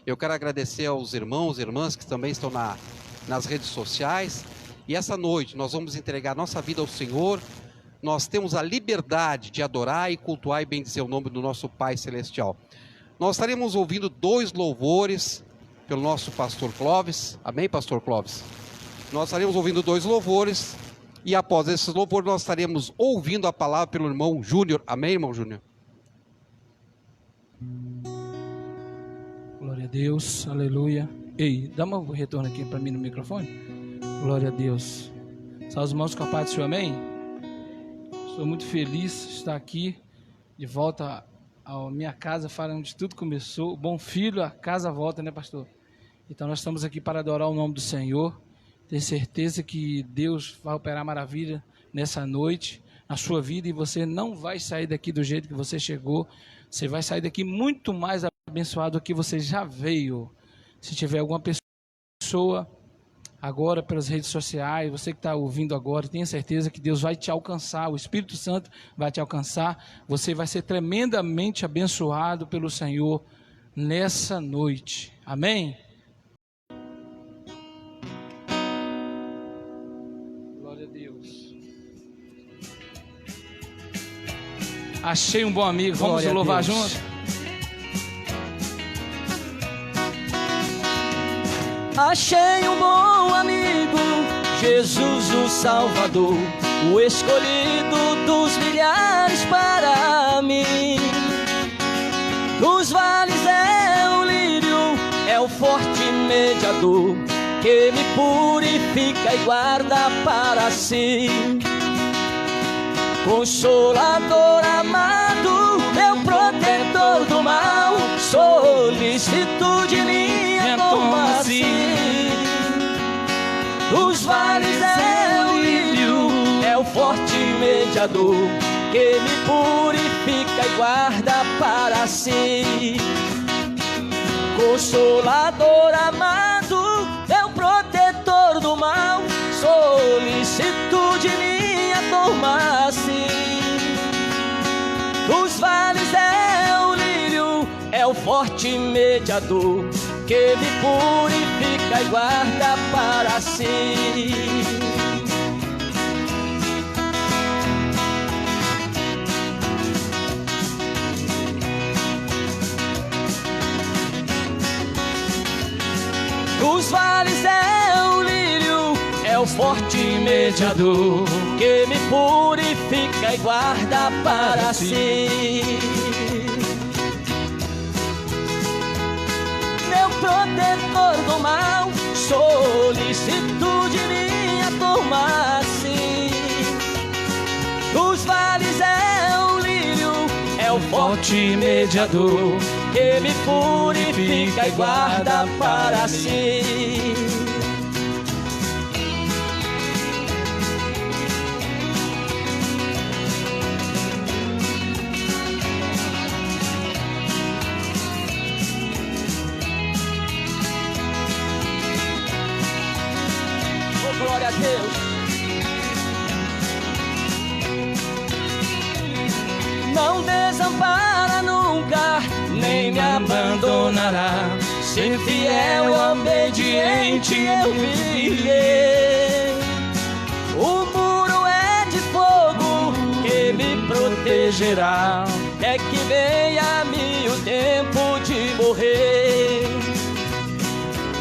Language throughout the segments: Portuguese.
Eu quero agradecer aos irmãos e irmãs que também estão nas redes sociais. E essa noite nós vamos entregar nossa vida ao Senhor. Nós temos a liberdade de adorar e cultuar e bendizer o nome do nosso Pai Celestial. Nós estaremos ouvindo 2 louvores pelo nosso pastor Clóvis. Amém, pastor Clóvis? Nós estaremos ouvindo 2 louvores. E após esses louvores nós estaremos ouvindo a palavra pelo irmão Júnior. Amém, irmão Júnior? Glória a Deus, aleluia. Ei, dá um retorno aqui para mim no microfone. Glória a Deus. Salve os irmãos com a paz do Senhor, amém? Estou muito feliz de estar aqui, de volta à minha casa, falando de tudo começou. O bom filho, a casa volta, né, pastor? Então nós estamos aqui para adorar o nome do Senhor. Tenho certeza que Deus vai operar maravilha nessa noite, na sua vida, e você não vai sair daqui do jeito que você chegou. Você vai sair daqui muito mais abençoado do que você já veio. Se tiver alguma pessoa agora pelas redes sociais, você que está ouvindo agora, tenha certeza que Deus vai te alcançar, o Espírito Santo vai te alcançar. Você vai ser tremendamente abençoado pelo Senhor nessa noite. Amém? Glória a Deus. Achei um bom amigo, vamos Glória louvar a Deus. juntos? Achei um bom amigo, Jesus o Salvador, o escolhido dos milhares para mim. Nos vales é o lírio, é o forte mediador, que me purifica e guarda para si. Consolador amado, meu protetor do mal, solicitude minha toma-se. Os vales é o lírio, é o forte mediador, que me purifica e guarda para si. Consolador amado, meu protetor do mal, solicitude minha toma-se. Os vales é o lírio, é o forte mediador, que me purifica e guarda para si. Os vales é o lírio, é o forte mediador, que me purifica e guarda para si. Meu protetor do mal, solicitude minha toma-se. Os vales é o lírio, é o forte mediador, que me purifica e guarda para si. Glória a Deus. Não desampara nunca, nem me abandonará. Ser fiel, obediente, eu virei. O muro é de fogo que me protegerá, é que venha-me o tempo de morrer.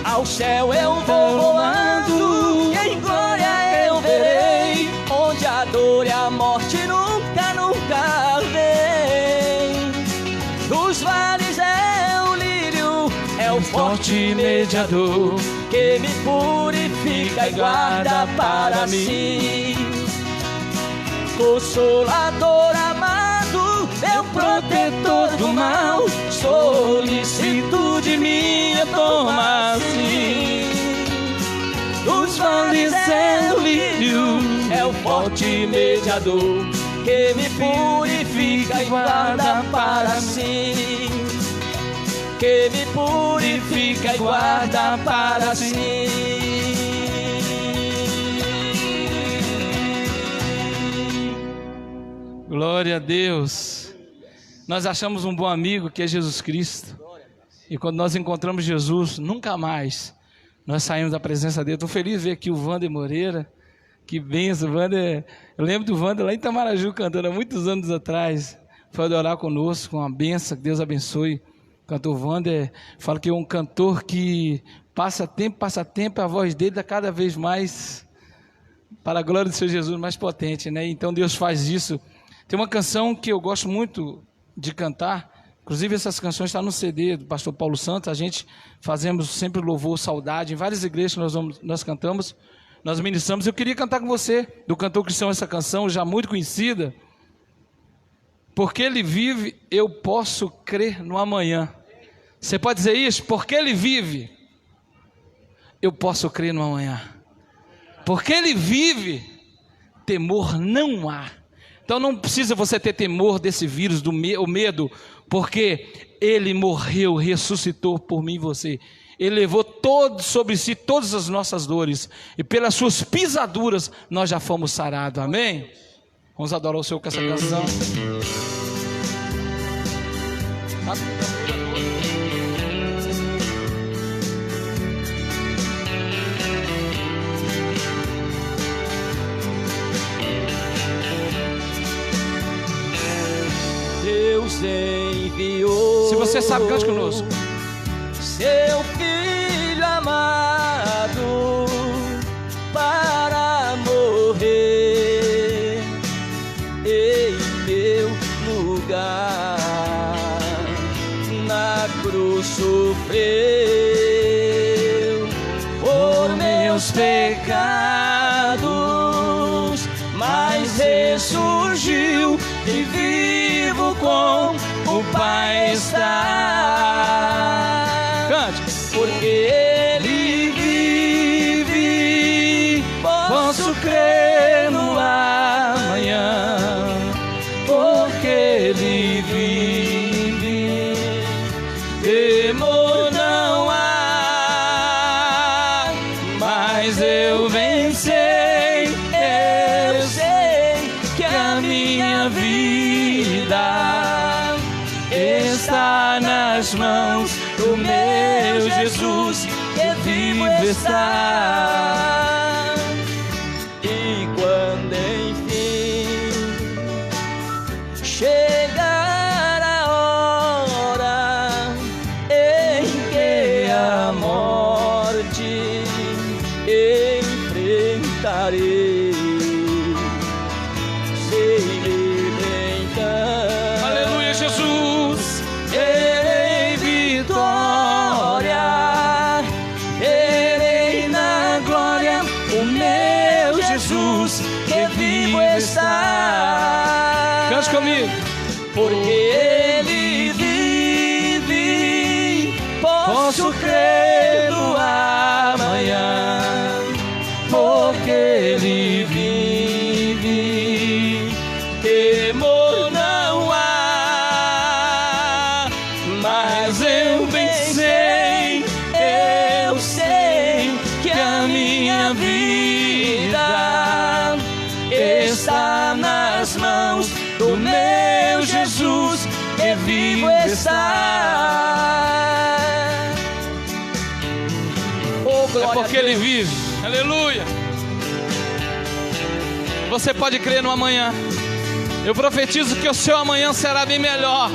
Ao céu eu vou voando, em glória eu verei, onde a dor e a morte nunca, nunca vem. Dos vales é o lírio, é o forte mediador, que me purifica e guarda para si. Consolador amado, meu protetor do mal, solicitude minha toma-se. Dos vales é o lírio, é o forte mediador, que me purifica e guarda para si. Que me purifica e guarda para si. Glória a Deus. Nós achamos um bom amigo que é Jesus Cristo. E quando nós encontramos Jesus, nunca mais nós saímos da presença dele. Estou feliz de ver aqui o Wander Moreira. Que benção, Wander. Eu lembro do Wander lá em Itamaraju cantando há muitos anos atrás. Foi adorar conosco, uma benção, que Deus abençoe. O cantor Wander, fala que é um cantor que passa tempo, a voz dele está cada vez mais, para a glória do Senhor Jesus, mais potente, né? Então Deus faz isso. Tem uma canção que eu gosto muito de cantar, inclusive essas canções estão no CD do pastor Paulo Santos. A gente fazemos sempre louvor, saudade, em várias igrejas nós cantamos, nós ministramos. Eu queria cantar com você, do cantor cristão, essa canção já muito conhecida. Porque ele vive, eu posso crer no amanhã. Você pode dizer isso? Porque ele vive, eu posso crer no amanhã. Porque ele vive, temor não há. Então não precisa você ter temor desse vírus, o medo, porque ele morreu, ressuscitou por mim e você. Ele levou sobre si todas as nossas dores, e pelas suas pisaduras nós já fomos sarados, amém? Vamos adorar o Senhor com essa canção. Deus enviou. Se você sabe, cante conosco. Seu filho amado para morrer em meu lugar, na cruz sofreu por meus pecados, mas ressurgiu e vivo com o Pai está. Cante. Porque ele vive, posso crer no amanhã. Porque ele vive, temor não há, mas eu vencei, eu sei que a minha vida está nas mãos do meu Jesus, que vivo está. E quando enfim chegar a hora em que a morte enfrentarei, sei então. Aleluia, Jesus. Terei vitória, terei na glória o meu Jesus, que vivo está. Cante comigo. Porque ele vive, posso crer no amanhã. Porque ele vive, temor não há, mas eu vencei, eu sei que a minha vida está nas mãos do meu Jesus, que vivo está. Oh, É glória porque a Deus. ele vive. Aleluia. Você pode crer no amanhã. Eu profetizo que o seu amanhã será bem melhor.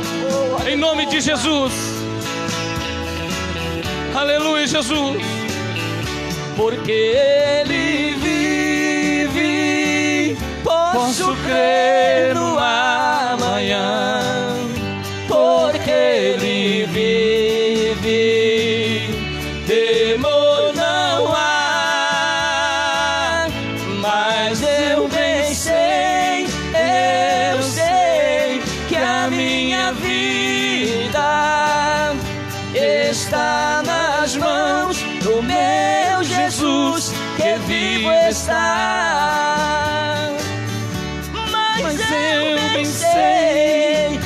Em nome de Jesus. Aleluia, Jesus. Porque ele vive, posso crer no amanhã. Porque ele vive, temor não há, mas eu vencei, eu sei que a minha vida está nas mãos do meu Jesus, que vivo está. Mas eu vencei,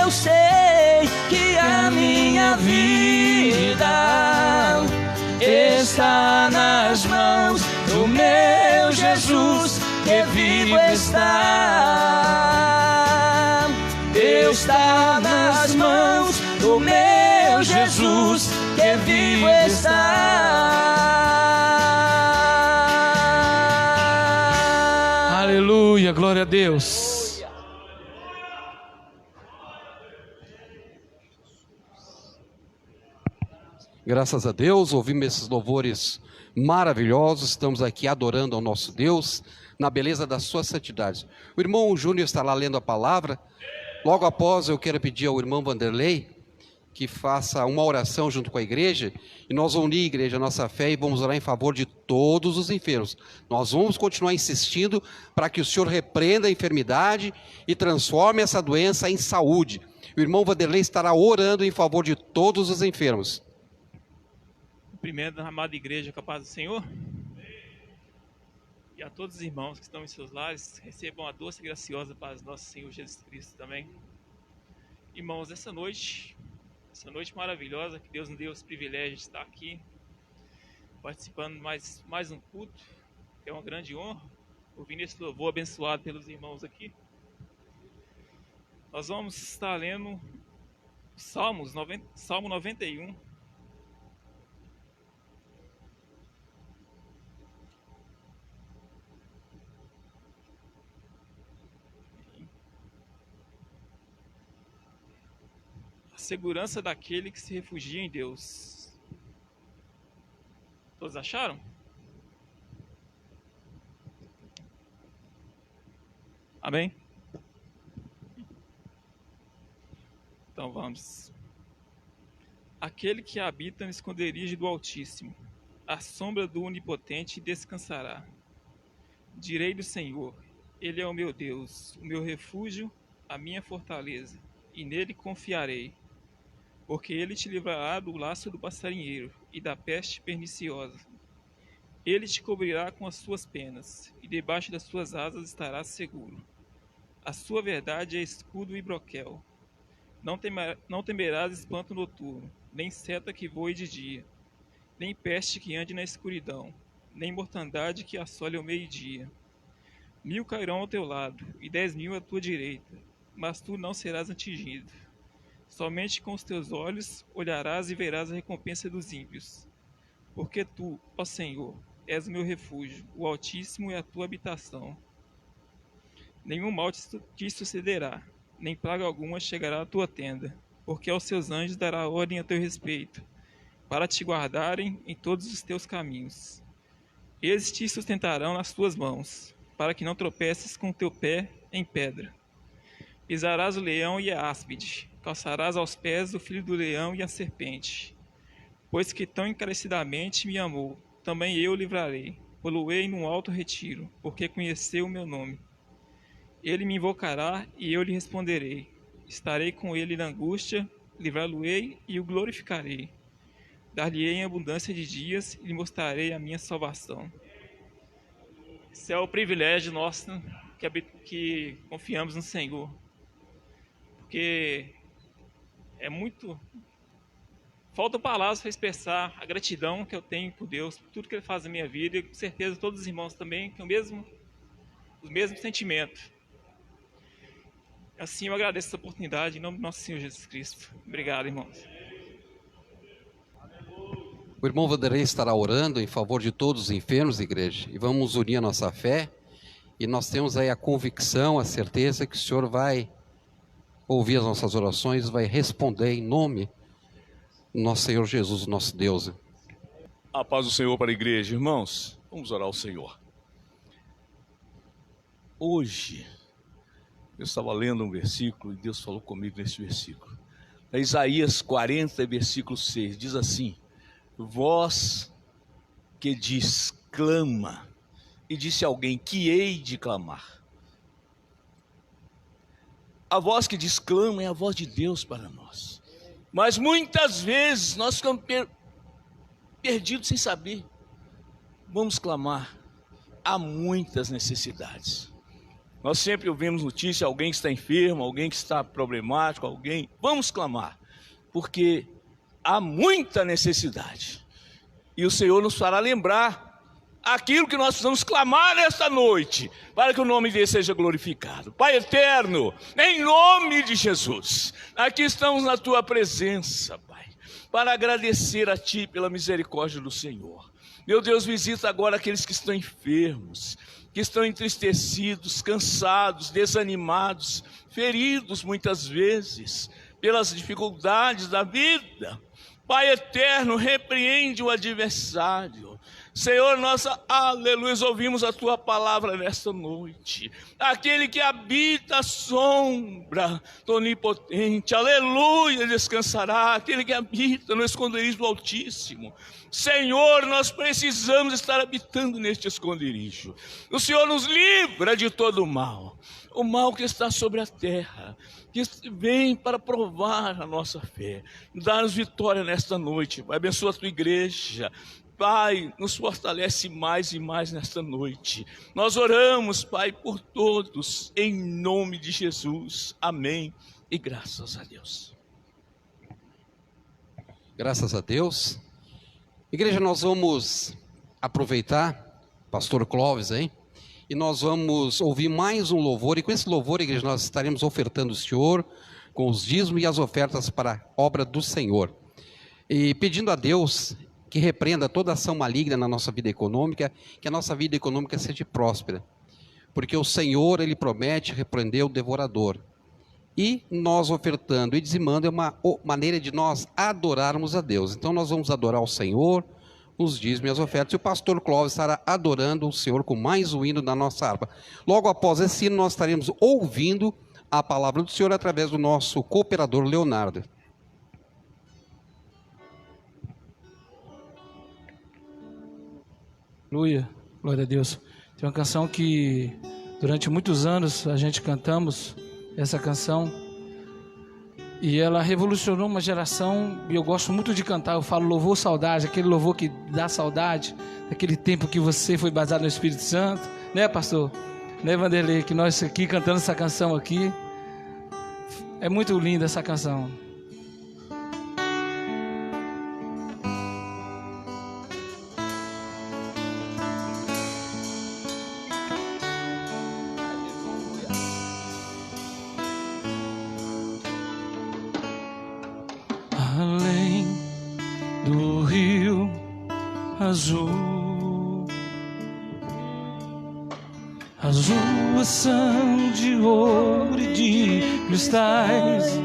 eu sei que a minha vida está nas mãos do meu Jesus, que vivo está. Está nas mãos do meu Jesus, contigo estar. Aleluia, glória a Deus. Graças a Deus, ouvimos esses louvores maravilhosos, estamos aqui adorando ao nosso Deus, na beleza das suas santidades. O irmão Júnior está lá lendo a palavra, logo após eu quero pedir ao irmão Vanderlei, que faça uma oração junto com a igreja, e nós vamos unir, igreja, a nossa fé, e vamos orar em favor de todos os enfermos. Nós vamos continuar insistindo para que o Senhor repreenda a enfermidade e transforme essa doença em saúde. O irmão Vanderlei estará orando em favor de todos os enfermos. Cumprimento a amada igreja com a paz do Senhor. E a todos os irmãos que estão em seus lares, recebam a doce e graciosa paz do nosso Senhor Jesus Cristo também. Irmãos, essa noite maravilhosa, que Deus nos deu esse privilégio de estar aqui, participando de mais um culto, que é uma grande honra, ouvindo esse louvor abençoado pelos irmãos aqui. Nós vamos estar lendo Salmo 91. Segurança daquele que se refugia em Deus. Todos acharam? Amém? Então vamos. Aquele que habita no esconderijo do Altíssimo, à sombra do Onipotente descansará. Direi do Senhor, Ele é o meu Deus, o meu refúgio, a minha fortaleza, e nele confiarei. Porque ele te livrará do laço do passarinheiro e da peste perniciosa. Ele te cobrirá com as suas penas, e debaixo das suas asas estarás seguro. A sua verdade é escudo e broquel. Não temerás espanto noturno, nem seta que voe de dia, nem peste que ande na escuridão, nem mortandade que assole ao meio-dia. 1000 cairão ao teu lado, e 10.000 à tua direita, mas tu não serás atingido. Somente com os teus olhos olharás e verás a recompensa dos ímpios. Porque tu, ó Senhor, és o meu refúgio, o Altíssimo é a tua habitação. Nenhum mal te sucederá, nem praga alguma chegará à tua tenda, porque aos seus anjos dará ordem a teu respeito, para te guardarem em todos os teus caminhos. Eles te sustentarão nas tuas mãos, para que não tropeces com o teu pé em pedra. Pisarás o leão e a áspide, calçarás aos pés o filho do leão e a serpente. Pois que tão encarecidamente me amou, também eu o livrarei, pô-lo-ei num alto retiro, porque conheceu o meu nome. Ele me invocará e eu lhe responderei. Estarei com ele na angústia, livrá-lo-ei e o glorificarei. Dar-lhe-ei em abundância de dias e lhe mostrarei a minha salvação. Esse é o privilégio nosso, que confiamos no Senhor. Porque é muito... Faltam palavras para expressar a gratidão que eu tenho por Deus, por tudo que Ele faz na minha vida, e com certeza todos os irmãos também têm os mesmos sentimentos. Assim eu agradeço essa oportunidade em nome do nosso Senhor Jesus Cristo. Obrigado, irmãos. O irmão Vanderlei estará orando em favor de todos os enfermos, igreja, e vamos unir a nossa fé, e nós temos aí a convicção, a certeza que o Senhor vai ouvir as nossas orações, vai responder em nome do nosso Senhor Jesus, nosso Deus. A paz do Senhor para a igreja, irmãos, vamos orar ao Senhor. Hoje, eu estava lendo um versículo e Deus falou comigo nesse versículo. É Isaías 40, versículo 6, diz assim: vós que diz, clama, e disse alguém, que hei de clamar. A voz que diz clama é a voz de Deus para nós. Mas muitas vezes nós ficamos perdidos sem saber. Vamos clamar. Há muitas necessidades. Nós sempre ouvimos notícia, alguém que está enfermo, alguém que está problemático, alguém... Vamos clamar, porque há muita necessidade. E o Senhor nos fará lembrar aquilo que nós precisamos clamar nesta noite, para que o nome dele seja glorificado. Pai eterno, em nome de Jesus, aqui estamos na tua presença, Pai. para agradecer a Ti pela misericórdia do Senhor. Meu Deus, visita agora aqueles que estão enfermos, que estão entristecidos, cansados, desanimados, feridos muitas vezes pelas dificuldades da vida. Pai eterno, repreende o adversário. Senhor, aleluia, ouvimos a Tua palavra nesta noite. Aquele que habita a sombra do Onipotente, aleluia, descansará. Aquele que habita no esconderijo do Altíssimo. Senhor, nós precisamos estar habitando neste esconderijo. O Senhor nos livra de todo o mal que está sobre a terra, que vem para provar a nossa fé. Dá-nos vitória nesta noite, Pai. Abençoa a Tua igreja. Pai, nos fortalece mais e mais nesta noite. Nós oramos, Pai, por todos, em nome de Jesus. Amém. E graças a Deus. Graças a Deus. Igreja, nós vamos aproveitar, Pastor Clóvis, hein? E nós vamos ouvir mais um louvor. E com esse louvor, igreja, nós estaremos ofertando o Senhor com os dízimos e as ofertas para a obra do Senhor. E pedindo a Deus que repreenda toda ação maligna na nossa vida econômica, que a nossa vida econômica seja próspera. Porque o Senhor, Ele promete repreender o devorador. E nós ofertando e dizimando é uma maneira de nós adorarmos a Deus. Então nós vamos adorar o Senhor, os dízimos e as ofertas. E o pastor Clóvis estará adorando o Senhor com mais um hino na nossa harpa. Logo após esse hino, nós estaremos ouvindo a palavra do Senhor através do nosso cooperador Leonardo. Aleluia, glória a Deus. Tem uma canção que durante muitos anos a gente cantamos essa canção e ela revolucionou uma geração e eu gosto muito de cantar. Eu falo louvor saudade, aquele louvor que dá saudade daquele tempo que você foi batizado no Espírito Santo, né, pastor? Né, Vanderlei, que nós aqui cantando essa canção aqui, é muito linda essa canção. Além do rio azul, as ruas são de ouro e de cristais.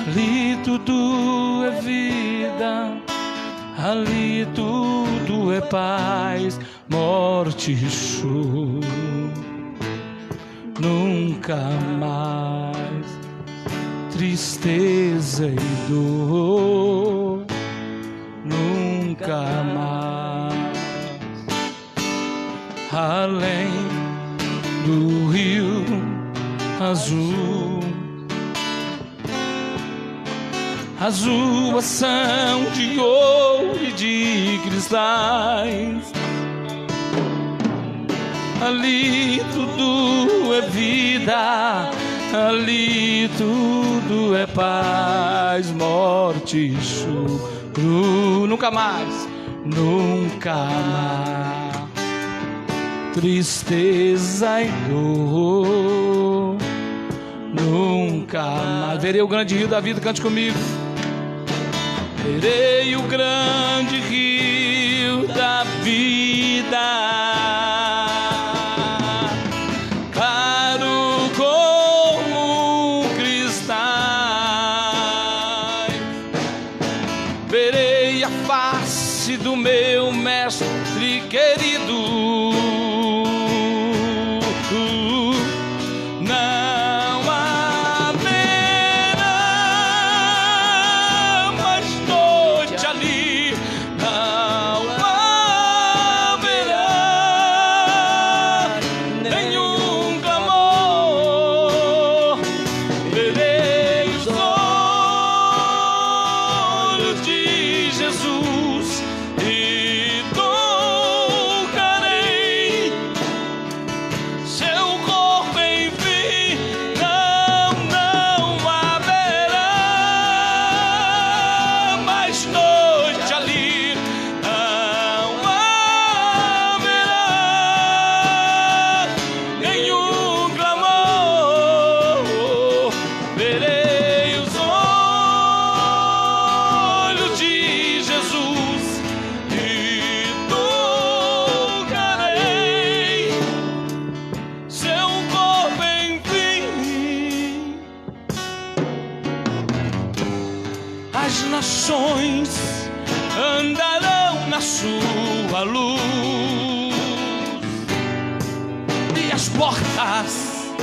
Ali tudo é vida, ali tudo é paz, morte e choro, nunca mais. Tristeza e dor, nunca mais. Além do rio azul, as ruas são de ouro e de cristais. Ali tudo é vida, ali tudo é paz, morte e choro, nunca mais, nunca mais. Tristeza e dor, nunca mais. Verei o grande rio da vida, cante comigo. Verei o grande rio da vida, do meu mestre querido. Não haverá mais noite ali, não haverá nenhum clamor. Verei os olhos de Jesus e tocarei as nações andarão na sua luz, e as portas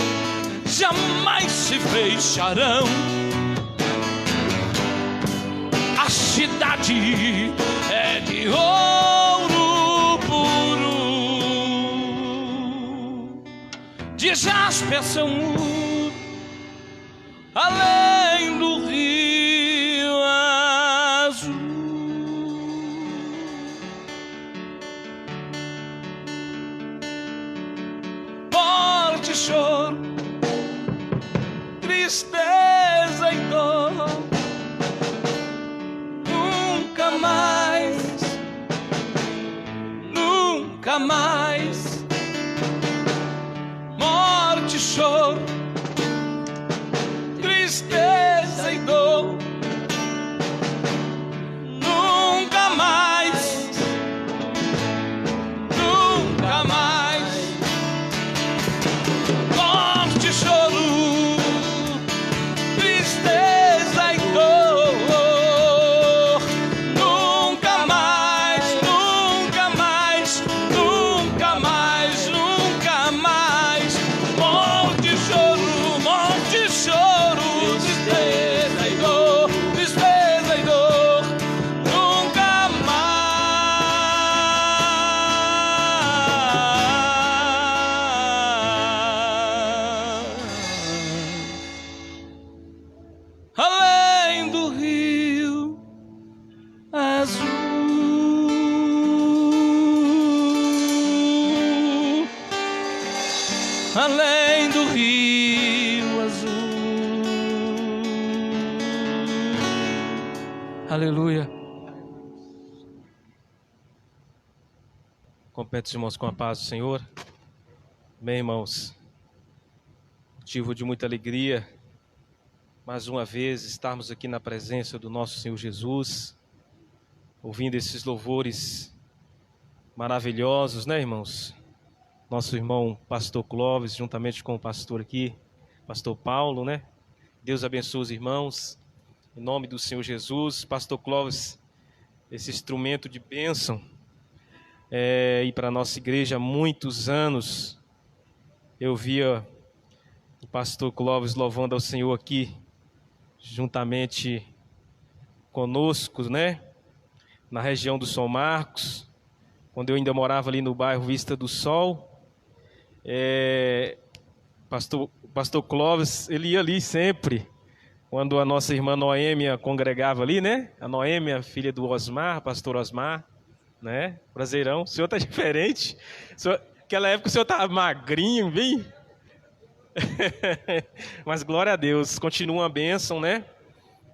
jamais se fecharão. A cidade é de ouro puro, de jaspe são muro, além do rio azul. Morte, choro, tristeza e dor, nunca mais, nunca mais. Morte, choro, tristeza e dor, nunca mais, nunca mais. Morte, choro, tristeza e dor, nunca mais, nunca mais, nunca mais, nunca mais. Morte, choro, tristeza e dor, tristeza e dor, nunca mais. Além do rio azul, além do rio azul. Aleluia. Compete os irmãos com a paz do Senhor. Bem, irmãos, motivo de muita alegria, mais uma vez, estarmos aqui na presença do nosso Senhor Jesus, ouvindo esses louvores maravilhosos, né, irmãos? Nosso irmão pastor Clóvis, juntamente com o pastor aqui, pastor Paulo, né? Deus abençoe os irmãos, em nome do Senhor Jesus. Pastor Clóvis, esse instrumento de bênção, e para a nossa igreja há muitos anos, eu via o pastor Clóvis louvando ao Senhor aqui, juntamente conosco, né? Na região do São Marcos, quando eu ainda morava ali no bairro Vista do Sol. Pastor Clóvis, ele ia ali sempre, quando a nossa irmã Noêmia congregava ali, né? A Noêmia, filha do Osmar, pastor Osmar, né? Prazerão. O senhor tá diferente. Naquela época o senhor estava magrinho, bem. Mas glória a Deus, continua uma bênção, né?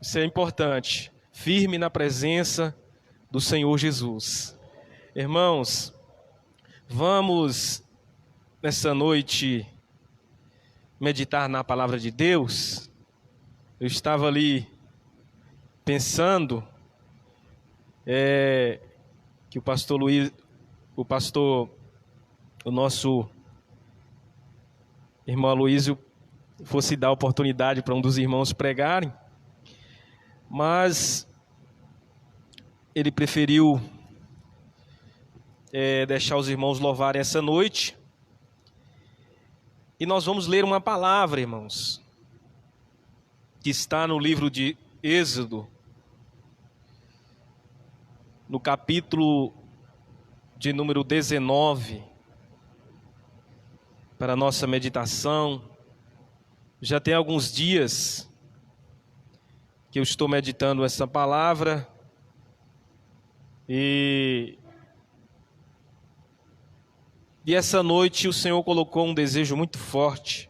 Isso é importante. Firme na presença do Senhor Jesus. Irmãos, vamos nessa noite meditar na palavra de Deus. Eu estava ali pensando que o nosso irmão Aloísio fosse dar oportunidade para um dos irmãos pregarem, mas ele preferiu deixar os irmãos louvarem essa noite. E nós vamos ler uma palavra, irmãos, que está no livro de Êxodo, no capítulo de número 19, para a nossa meditação. Já tem alguns dias que eu estou meditando essa palavra e essa noite o Senhor colocou um desejo muito forte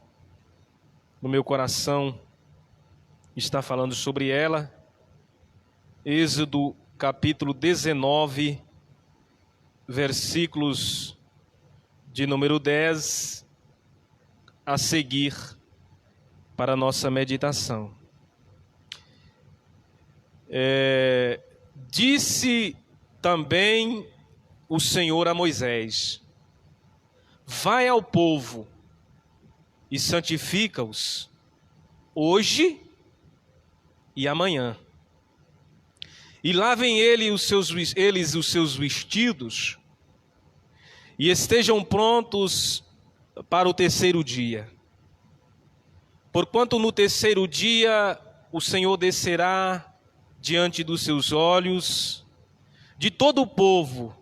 no meu coração, está falando sobre ela. Êxodo capítulo 19, versículos de número 10 a seguir para a nossa meditação. Disse também o Senhor a Moisés: vai ao povo e santifica-os hoje e amanhã, e lavem eles os seus vestidos, e estejam prontos para o terceiro dia. Porquanto no terceiro dia o Senhor descerá diante dos seus olhos de todo o povo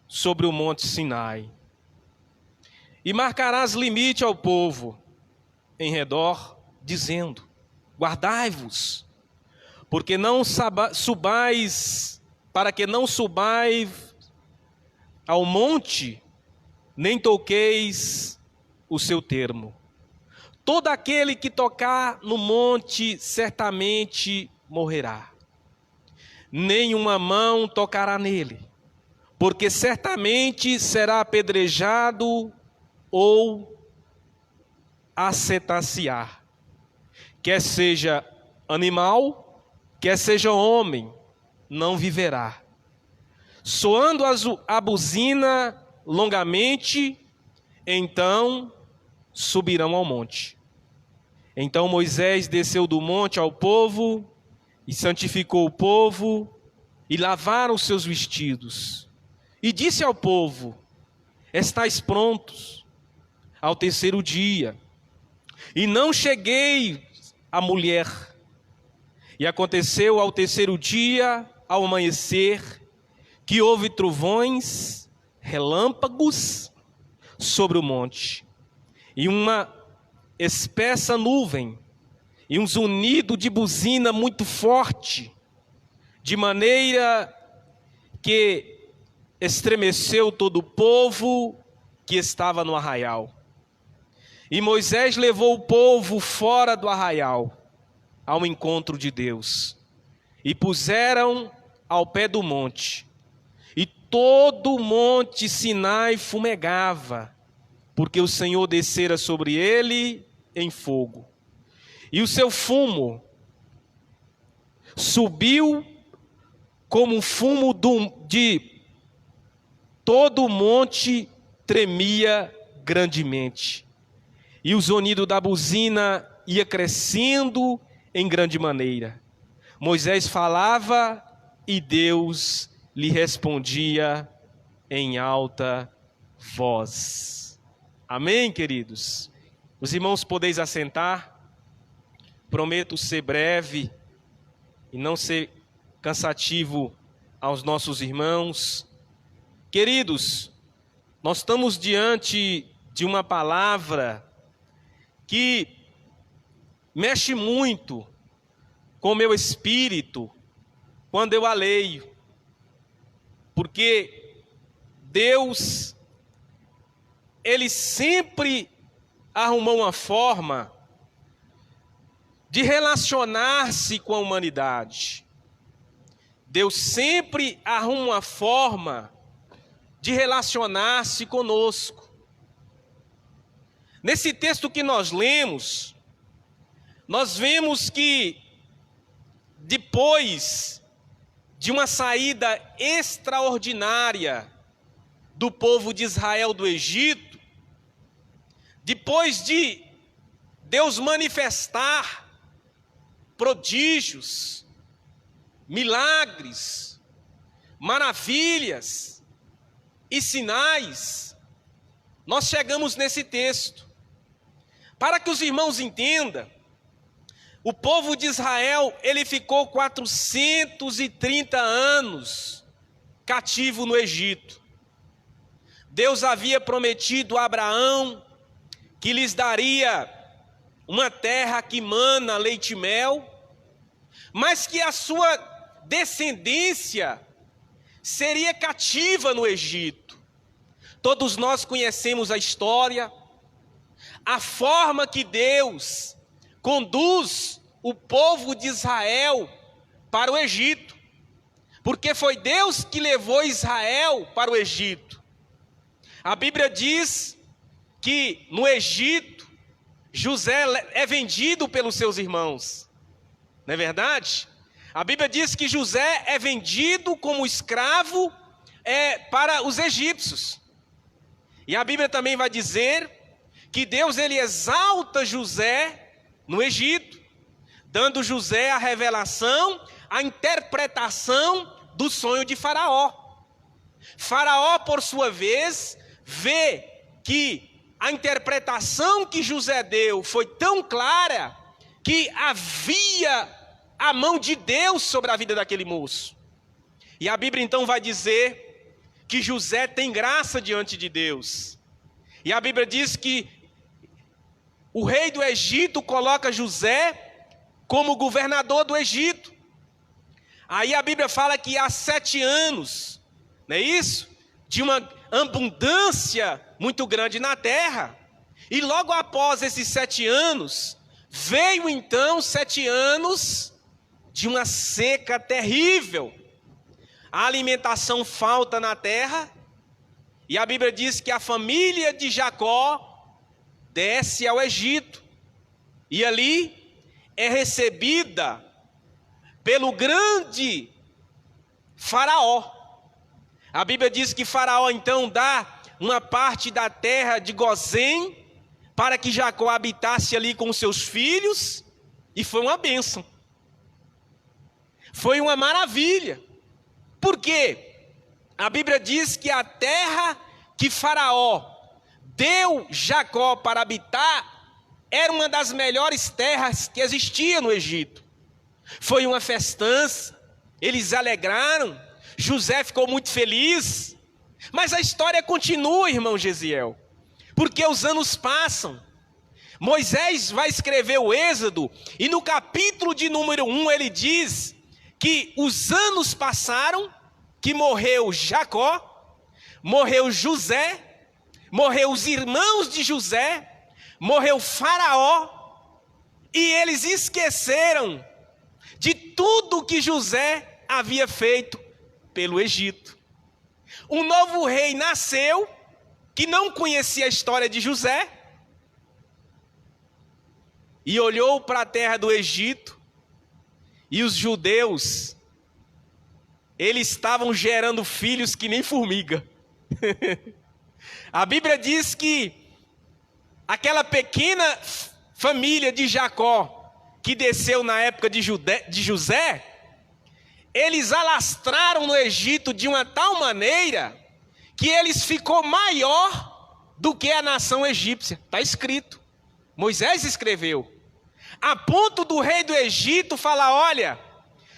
sobre o monte Sinai. E marcarás limite ao povo em redor, dizendo: guardai-vos, porque não subais, para que não subais ao monte, nem toqueis o seu termo. Todo aquele que tocar no monte certamente morrerá. Nenhuma mão tocará nele, porque certamente será apedrejado ou acetaciar. Quer seja animal, quer seja homem, não viverá. Soando a buzina longamente, então subirão ao monte. Então Moisés desceu do monte ao povo e santificou o povo e lavaram os seus vestidos. E disse ao povo: estais prontos ao terceiro dia, e não cheguei a mulher. E aconteceu ao terceiro dia, ao amanhecer, que houve trovões, relâmpagos sobre o monte, e uma espessa nuvem, e um zunido de buzina muito forte, de maneira que estremeceu todo o povo que estava no arraial. E Moisés levou o povo fora do arraial, ao encontro de Deus, e puseram ao pé do monte, e todo o monte Sinai fumegava, porque o Senhor descera sobre ele em fogo, e o seu fumo subiu como um fumo de todo o monte, tremia grandemente, e o zunido da buzina ia crescendo em grande maneira. Moisés falava e Deus lhe respondia em alta voz. Amém, queridos? Os irmãos podeis assentar. Prometo ser breve e não ser cansativo aos nossos irmãos. Queridos, nós estamos diante de uma palavra que mexe muito com o meu espírito quando eu a leio, porque Deus, Ele sempre arrumou uma forma de relacionar-se com a humanidade. Deus sempre arruma uma forma de relacionar-se conosco. Nesse texto que nós lemos, nós vemos que depois de uma saída extraordinária do povo de Israel do Egito, depois de Deus manifestar prodígios, milagres, maravilhas e sinais, nós chegamos nesse texto. Para que os irmãos entendam, o povo de Israel, ele ficou 430 anos cativo no Egito. Deus havia prometido a Abraão que lhes daria uma terra que mana leite e mel, mas que a sua descendência seria cativa no Egito. Todos nós conhecemos a história, a forma que Deus conduz o povo de Israel para o Egito, porque foi Deus que levou Israel para o Egito. A Bíblia diz que no Egito, José é vendido pelos seus irmãos, não é verdade? A Bíblia diz que José é vendido como escravo para os egípcios. E a Bíblia também vai dizer que Deus ele exalta José no Egito, dando José a revelação a interpretação do sonho de Faraó. Faraó, por sua vez, vê que a interpretação que José deu foi tão clara que havia a mão de Deus sobre a vida daquele moço. E a Bíblia então vai dizer que José tem graça diante de Deus. E a Bíblia diz que o rei do Egito coloca José como governador do Egito. Aí a Bíblia fala que há 7 anos, não é isso? De uma abundância muito grande na terra. E logo após esses 7 anos, veio então 7 anos de uma seca terrível. A alimentação falta na terra. E a Bíblia diz que a família de Jacó desce ao Egito. E ali é recebida pelo grande Faraó. A Bíblia diz que Faraó então dá uma parte da terra de Gozém para que Jacó habitasse ali com seus filhos, e foi uma bênção. Foi uma maravilha. Por quê? A Bíblia diz que a terra que Faraó deu Jacó para habitar era uma das melhores terras que existia no Egito. Foi uma festança, eles alegraram, José ficou muito feliz. Mas a história continua, irmão Gesiel, porque os anos passam. Moisés vai escrever o Êxodo, e no capítulo de número 1 ele diz que os anos passaram, que morreu Jacó, morreu José, morreu os irmãos de José, morreu Faraó, e eles esqueceram de tudo que José havia feito pelo Egito. Um novo rei nasceu, que não conhecia a história de José, e olhou para a terra do Egito, e os judeus, eles estavam gerando filhos que nem formiga. A Bíblia diz que aquela pequena família de Jacó, que desceu na época de José, eles alastraram no Egito de uma tal maneira que eles ficou maior do que a nação egípcia. Está escrito. Moisés escreveu. A ponto do rei do Egito falar: olha,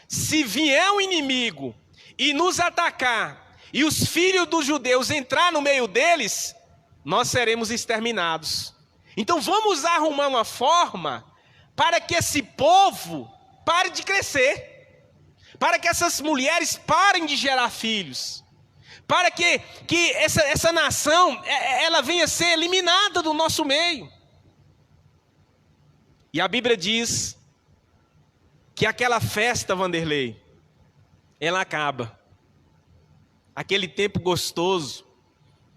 se vier um inimigo e nos atacar, e os filhos dos judeus entrar no meio deles, nós seremos exterminados. Então vamos arrumar uma forma para que esse povo pare de crescer, para que essas mulheres parem de gerar filhos, para que essa nação ela venha a ser eliminada do nosso meio. E a Bíblia diz que aquela festa, Vanderlei, ela acaba. Aquele tempo gostoso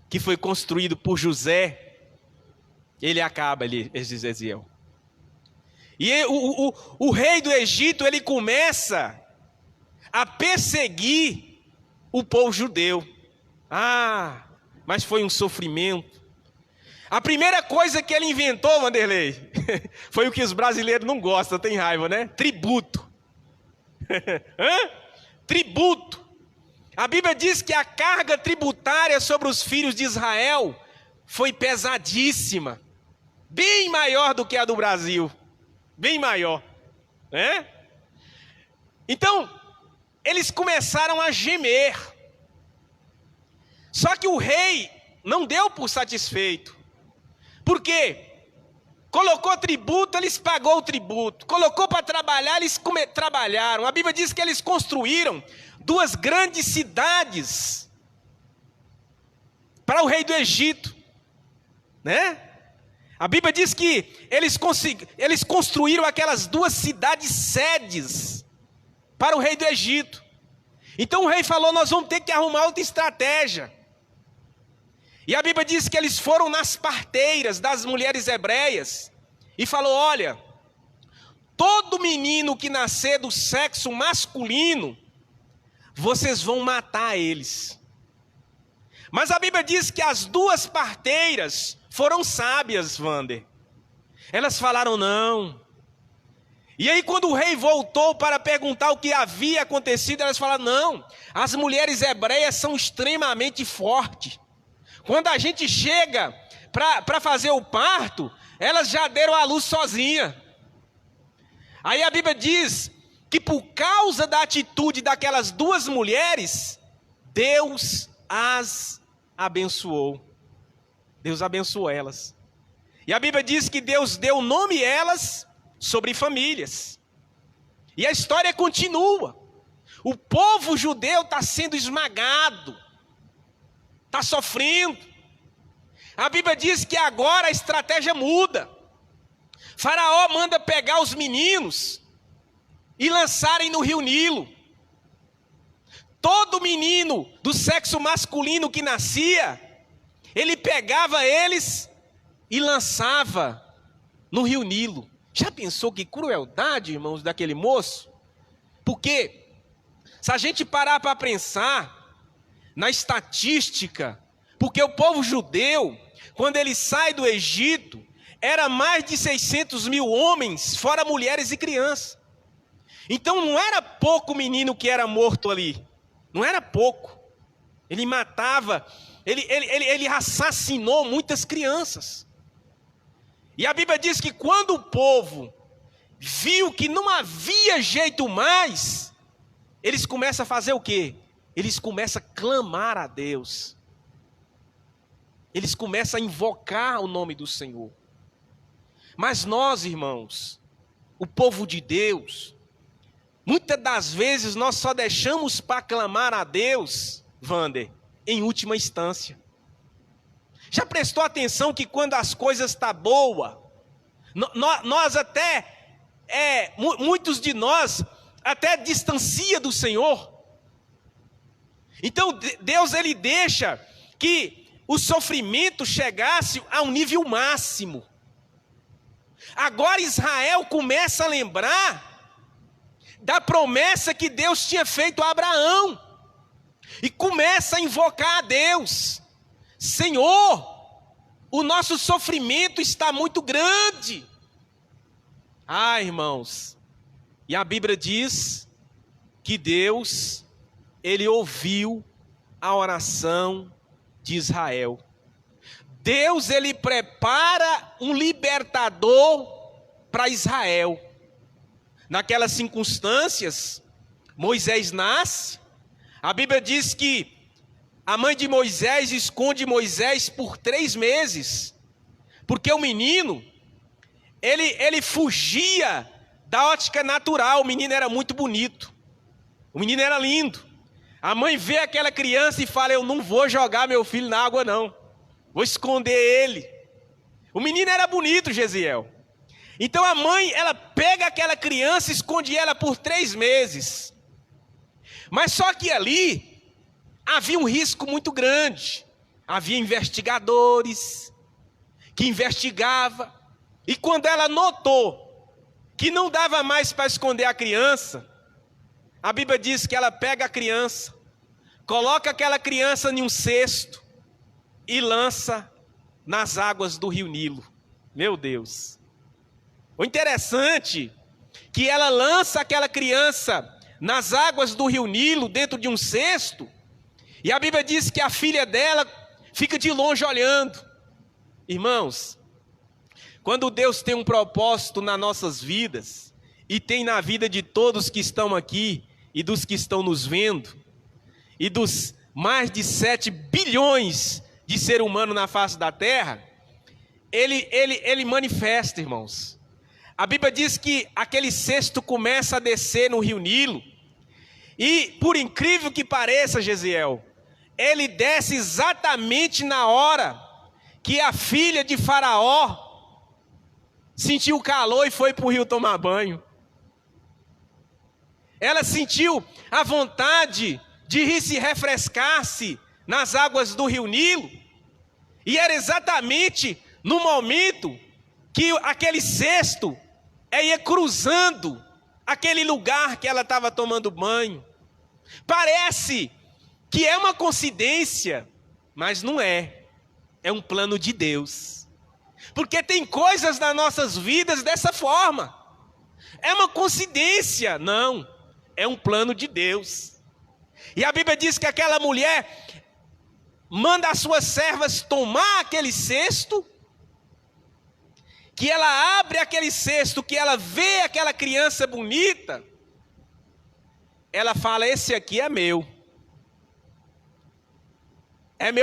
que foi construído por José, ele acaba ali, Ezequiel. E o rei do Egito, ele começa a perseguir o povo judeu. Ah, mas foi um sofrimento. A primeira coisa que ele inventou, Vanderlei, foi o que os brasileiros não gostam, tem raiva, né? Tributo. Tributo. A Bíblia diz que a carga tributária sobre os filhos de Israel foi pesadíssima, bem maior do que a do Brasil, bem maior, né? Então, eles começaram a gemer. Só que o rei não deu por satisfeito. Por quê? Colocou tributo, eles pagou o tributo. Colocou para trabalhar, eles trabalharam. A Bíblia diz que eles construíram 2 grandes cidades para o rei do Egito, né? A Bíblia diz que eles construíram aquelas 2 cidades sedes para o rei do Egito. Então o rei falou: nós vamos ter que arrumar outra estratégia. E a Bíblia diz que eles foram nas parteiras das mulheres hebreias e falou: olha, todo menino que nascer do sexo masculino, vocês vão matar eles. Mas a Bíblia diz que as 2 parteiras foram sábias, Wander. Elas falaram: não, E aí quando o rei voltou para perguntar o que havia acontecido, elas falaram, não, as mulheres hebreias são extremamente fortes. Quando a gente chega para fazer o parto, elas já deram à luz sozinha. Aí a Bíblia diz que por causa da atitude daquelas duas mulheres, Deus as abençoou. Deus abençoou elas. E a Bíblia diz que Deus deu nome a elas sobre famílias. E a história continua. O povo judeu está sendo esmagado, está sofrendo. A Bíblia diz que agora a estratégia muda. Faraó manda pegar os meninos e lançarem no rio Nilo. Todo menino do sexo masculino que nascia, ele pegava eles e lançava no rio Nilo. Já pensou que crueldade, irmãos, daquele moço? Porque se a gente parar para pensar na estatística, porque o povo judeu, quando ele sai do Egito, era mais de 600 mil homens, fora mulheres e crianças. Então não era pouco menino que era morto ali. Não era pouco. Ele matava, ele assassinou muitas crianças. E a Bíblia diz que quando o povo viu que não havia jeito mais, eles começam a fazer o quê? Eles começam a clamar a Deus. Eles começam a invocar o nome do Senhor. Mas nós, irmãos, o povo de Deus, muitas das vezes nós só deixamos para clamar a Deus, Wander, em última instância. Já prestou atenção que quando as coisas estão boas, nós até, muitos de nós até distancia do Senhor? Então Deus ele deixa que o sofrimento chegasse a um nível máximo. Agora Israel começa a lembrar da promessa que Deus tinha feito a Abraão. E começa a invocar a Deus. Senhor, o nosso sofrimento está muito grande. Ah, irmãos, e a Bíblia diz que Deus, ele ouviu a oração de Israel. Deus, ele prepara um libertador para Israel. Naquelas circunstâncias, Moisés nasce. A Bíblia diz que a mãe de Moisés esconde Moisés por 3 meses. Porque o menino, ele fugia da ótica natural. O menino era muito bonito. O menino era lindo. A mãe vê aquela criança e fala, eu não vou jogar meu filho na água não. Vou esconder ele. O menino era bonito, Gesiel. Então a mãe, ela pega aquela criança e esconde ela por 3 meses. Mas só que ali havia um risco muito grande. Havia investigadores que investigavam. E quando ela notou que não dava mais para esconder a criança, a Bíblia diz que ela pega a criança, coloca aquela criança em um cesto e lança nas águas do rio Nilo. Meu Deus. O interessante é que ela lança aquela criança nas águas do rio Nilo, dentro de um cesto, e a Bíblia diz que a filha dela fica de longe olhando. Irmãos, quando Deus tem um propósito nas nossas vidas, e tem na vida de todos que estão aqui, e dos que estão nos vendo, e dos mais de 7 bilhões de ser humano na face da terra, ele manifesta, irmãos. A Bíblia diz que aquele cesto começa a descer no rio Nilo, e por incrível que pareça, Gesiel, ele desce exatamente na hora que a filha de Faraó sentiu calor e foi para o rio tomar banho. Ela sentiu a vontade de se refrescar-se nas águas do rio Nilo, e era exatamente no momento que aquele cesto ia cruzando aquele lugar que ela estava tomando banho. Parece que é uma coincidência, mas não é. É um plano de Deus. Porque tem coisas nas nossas vidas dessa forma. é uma coincidência. Não, é um plano de Deus. E a Bíblia diz que aquela mulher manda as suas servas tomar aquele cesto, que ela abre aquele cesto, que ela vê aquela criança bonita, ela fala: esse aqui é meu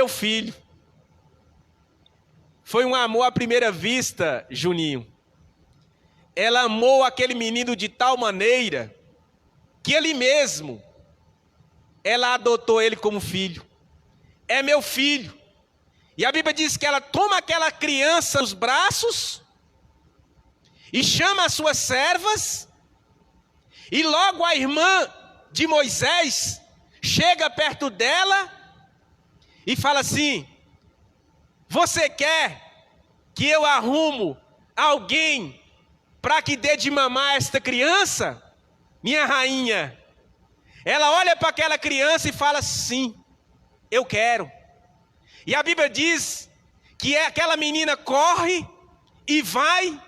filho. Foi um amor à primeira vista, Juninho. Ela amou aquele menino de tal maneira que ele mesmo, ela adotou ele como filho. É meu filho. E a Bíblia diz que ela toma aquela criança nos braços e chama as suas servas, e logo a irmã de Moisés chega perto dela e fala assim: você quer que eu arrumo alguém para que dê de mamar esta criança? Minha rainha. Ela olha para aquela criança e fala: sim, eu quero. E a Bíblia diz que aquela menina corre e vai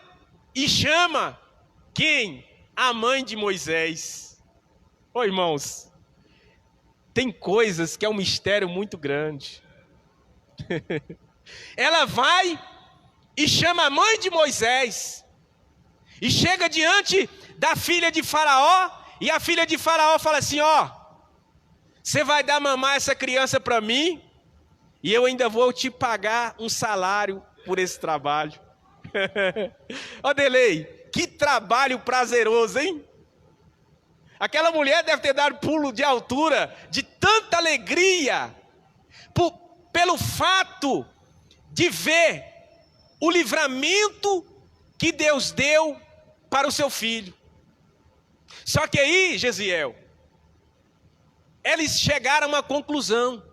e chama quem? A mãe de Moisés. Ô irmãos, tem coisas que é um mistério muito grande. Ela vai e chama a mãe de Moisés. E chega diante da filha de Faraó. E a filha de Faraó fala assim: ó, você vai dar mamar essa criança para mim, e eu ainda vou te pagar um salário por esse trabalho. Ó, Delei, que trabalho prazeroso, hein? Aquela mulher deve ter dado pulo de altura, de tanta alegria, pelo fato de ver o livramento que Deus deu para o seu filho. Só que aí, Gesiel, eles chegaram a uma conclusão.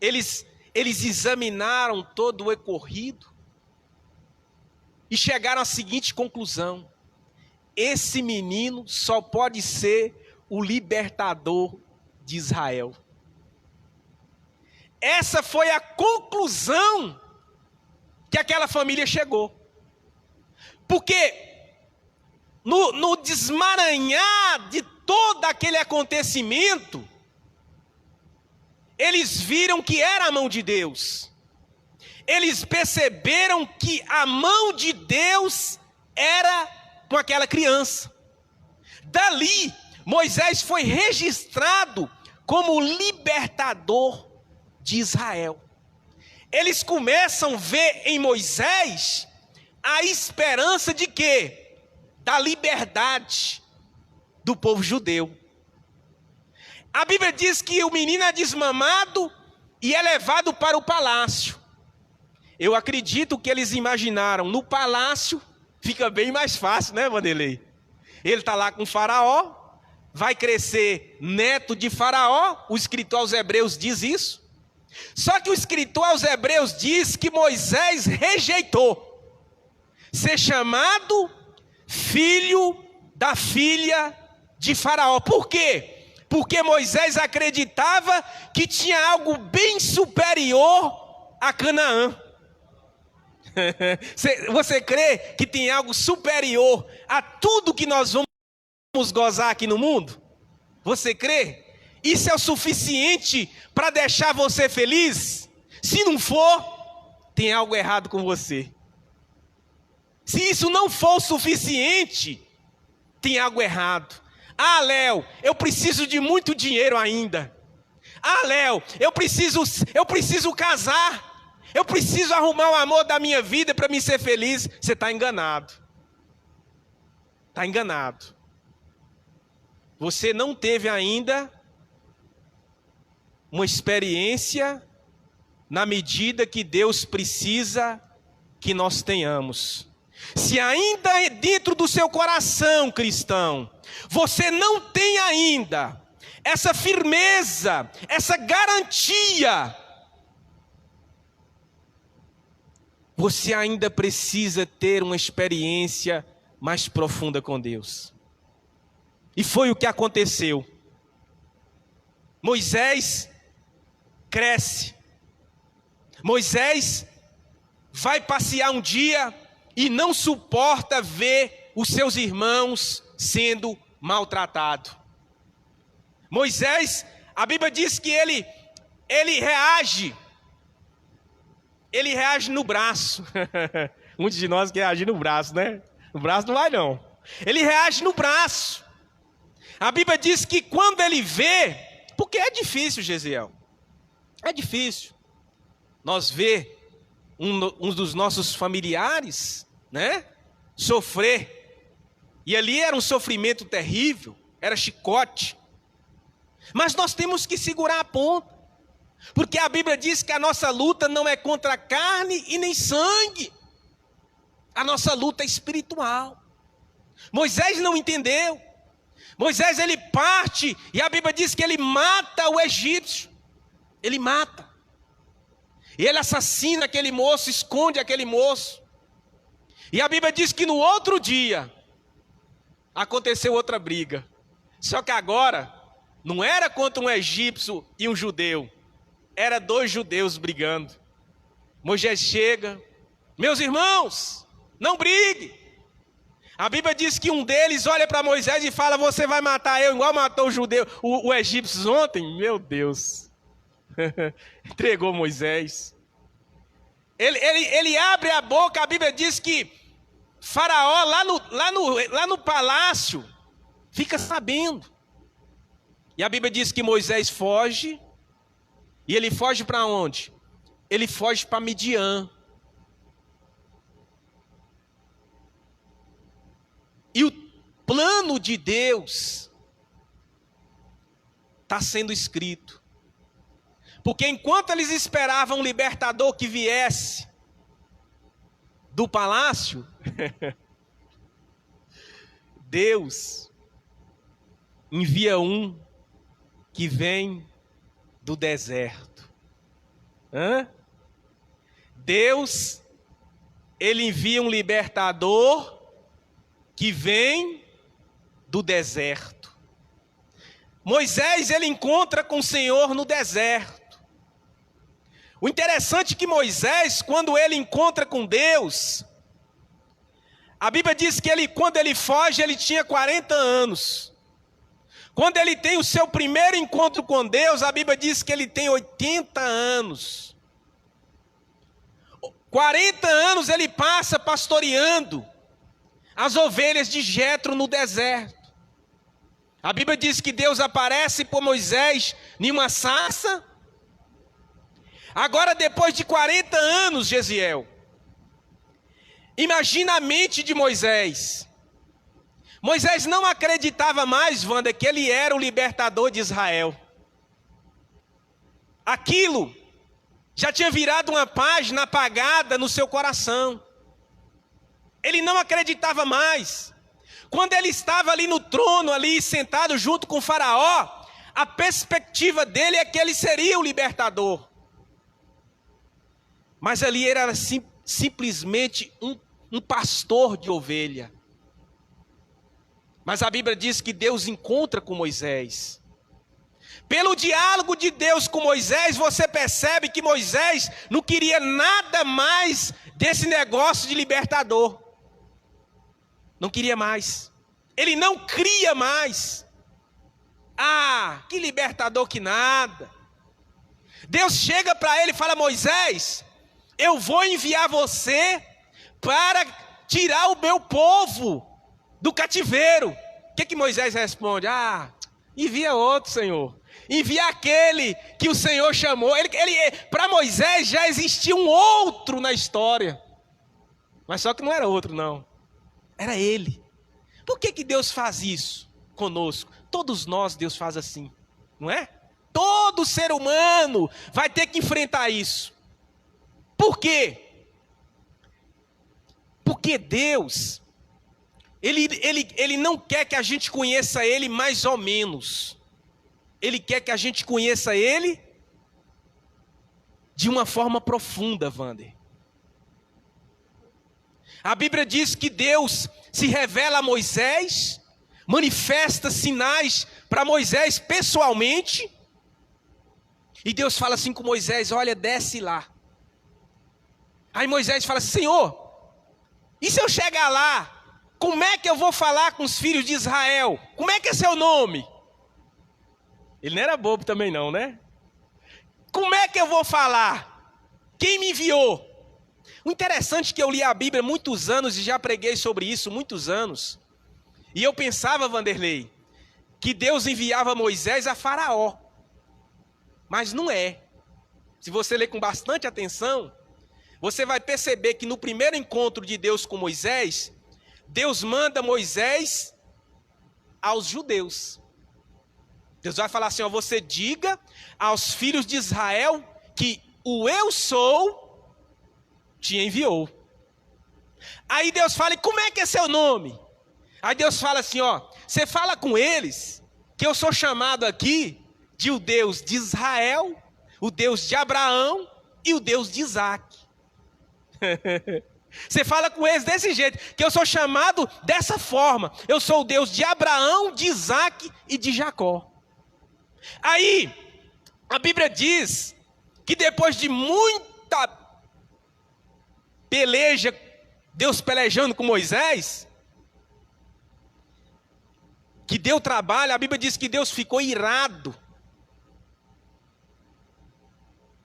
Eles examinaram todo o ocorrido e chegaram à seguinte conclusão: esse menino só pode ser o libertador de Israel. Essa foi a conclusão que aquela família chegou. Porque no desmaranhar de todo aquele acontecimento, eles viram que era a mão de Deus. Eles perceberam que a mão de Deus era com aquela criança. Dali, Moisés foi registrado como libertador de Israel. Eles começam a ver em Moisés a esperança de quê? Da liberdade do povo judeu. A Bíblia diz que o menino é desmamado e é levado para o palácio. Eu acredito que eles imaginaram: no palácio fica bem mais fácil, né, Vanderlei? Ele está lá com Faraó, vai crescer neto de Faraó. O escritor aos Hebreus diz isso. Só que o escritor aos Hebreus diz que Moisés rejeitou ser chamado filho da filha de Faraó. Por quê? Porque Moisés acreditava que tinha algo bem superior a Canaã. Você crê que tem algo superior a tudo que nós vamos gozar aqui no mundo? Você crê? Isso é o suficiente para deixar você feliz? Se não for, tem algo errado com você. Se isso não for o suficiente, tem algo errado. Ah, Léo, eu preciso de muito dinheiro ainda. Ah, Léo, eu preciso casar. Eu preciso arrumar o amor da minha vida para me ser feliz. Você está enganado. Está enganado. Você não teve ainda uma experiência na medida que Deus precisa que nós tenhamos. Se ainda dentro do seu coração, cristão, você não tem ainda essa firmeza, essa garantia, você ainda precisa ter uma experiência mais profunda com Deus. E foi o que aconteceu. Moisés cresce. Moisés vai passear um dia e não suporta ver os seus irmãos sendo maltratados. Moisés, a Bíblia diz que ele reage no braço. Muitos de nós querem agir no braço, né? No braço não vai não. Ele reage no braço. A Bíblia diz que quando ele vê, porque é difícil, Gesiel, é difícil nós ver um dos nossos familiares, né, sofrer. E ali era um sofrimento terrível, era chicote. Mas nós temos que segurar a ponta, porque a Bíblia diz que a nossa luta não é contra a carne e nem sangue. A nossa luta é espiritual. Moisés não entendeu. Moisés, ele parte, e a Bíblia diz que ele mata o egípcio. Ele mata. E ele assassina aquele moço, esconde aquele moço. E a Bíblia diz que no outro dia, aconteceu outra briga. Só que agora, não era contra um egípcio e um judeu. Era 2 judeus brigando. Moisés chega. Meus irmãos, não brigue. A Bíblia diz que um deles olha para Moisés e fala: você vai matar eu igual matou o judeu, o egípcio ontem? Meu Deus. Entregou Moisés. Ele abre a boca, a Bíblia diz que Faraó lá no palácio fica sabendo. E a Bíblia diz que Moisés foge. E ele foge para onde? Ele foge para Midian. E o plano de Deus está sendo escrito. Porque enquanto eles esperavam um libertador que viesse do palácio, Deus envia um que vem do deserto. Deus, ele envia um libertador que vem do deserto. Moisés, ele encontra com o Senhor no deserto. O interessante é que Moisés, quando ele encontra com Deus, a Bíblia diz que quando ele foge, ele tinha 40 anos. Quando ele tem o seu primeiro encontro com Deus, a Bíblia diz que ele tem 80 anos. 40 anos ele passa pastoreando as ovelhas de Jetro no deserto. A Bíblia diz que Deus aparece por Moisés em uma sarça. Agora, depois de 40 anos, Gesiel, imagina a mente de Moisés. Moisés não acreditava mais, Wanda, que ele era o libertador de Israel. Aquilo já tinha virado uma página apagada no seu coração. Ele não acreditava mais. Quando ele estava ali no trono, ali sentado junto com o Faraó, a perspectiva dele é que ele seria o libertador. Mas ali ele era simplesmente um pastor de ovelha. Mas a Bíblia diz que Deus encontra com Moisés. Pelo diálogo de Deus com Moisés, você percebe que Moisés não queria nada mais desse negócio de libertador. Não queria mais. Ele não cria mais. Ah, que libertador que nada. Deus chega para ele e fala: Moisés, eu vou enviar você para tirar o meu povo do cativeiro. O que Moisés responde? Ah, envia outro, Senhor. Envia aquele que o Senhor chamou. Para Moisés já existia um outro na história. Mas só que não era outro, não. Era ele. Por que Deus faz isso conosco? Todos nós, Deus faz assim, não é? Todo ser humano vai ter que enfrentar isso. Por quê? Porque Deus, Ele não quer que a gente conheça Ele mais ou menos. Ele quer que a gente conheça Ele de uma forma profunda, Wander. A Bíblia diz que Deus se revela a Moisés, manifesta sinais para Moisés pessoalmente. E Deus fala assim com Moisés: olha, desce lá. Aí Moisés fala assim: Senhor, e se eu chegar lá Como é que eu vou falar com os filhos de Israel? Como é que é seu nome? Ele não era bobo também não, né? Como é que eu vou falar? Quem me enviou? O interessante é que eu li a Bíblia há muitos anos e já preguei sobre isso muitos anos. E eu pensava, Vanderlei, que Deus enviava Moisés a Faraó. Mas não é. Se você ler com bastante atenção, você vai perceber que no primeiro encontro de Deus com Moisés, Deus manda Moisés aos judeus. Deus vai falar assim, ó, você diga aos filhos de Israel que o eu sou te enviou. Aí Deus fala, e como é que é seu nome? Aí Deus fala assim, ó, você fala com eles que eu sou chamado aqui de o Deus de Israel, o Deus de Abraão e o Deus de Isaac. Você fala com eles desse jeito, que eu sou chamado dessa forma. Eu sou o Deus de Abraão, de Isaac e de Jacó. Aí, a Bíblia diz que depois de muita peleja, Deus pelejando com Moisés, que deu trabalho, a Bíblia diz que Deus ficou irado.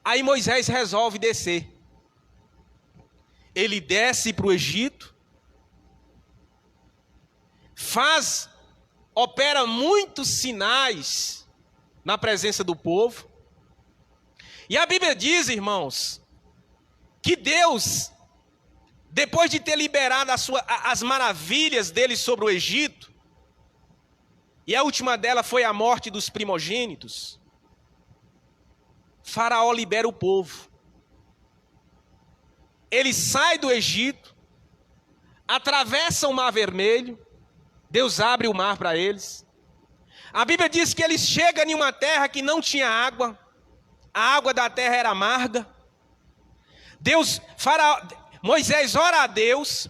Aí Moisés resolve descer. Ele desce para o Egito, opera muitos sinais na presença do povo. E a Bíblia diz, irmãos, que Deus, depois de ter liberado as maravilhas dele sobre o Egito, e a última dela foi a morte dos primogênitos, Faraó libera o povo. Eles saem do Egito, atravessam o Mar Vermelho, Deus abre o mar para eles. A Bíblia diz que eles chegam em uma terra que não tinha água, a água da terra era amarga. Moisés ora a Deus,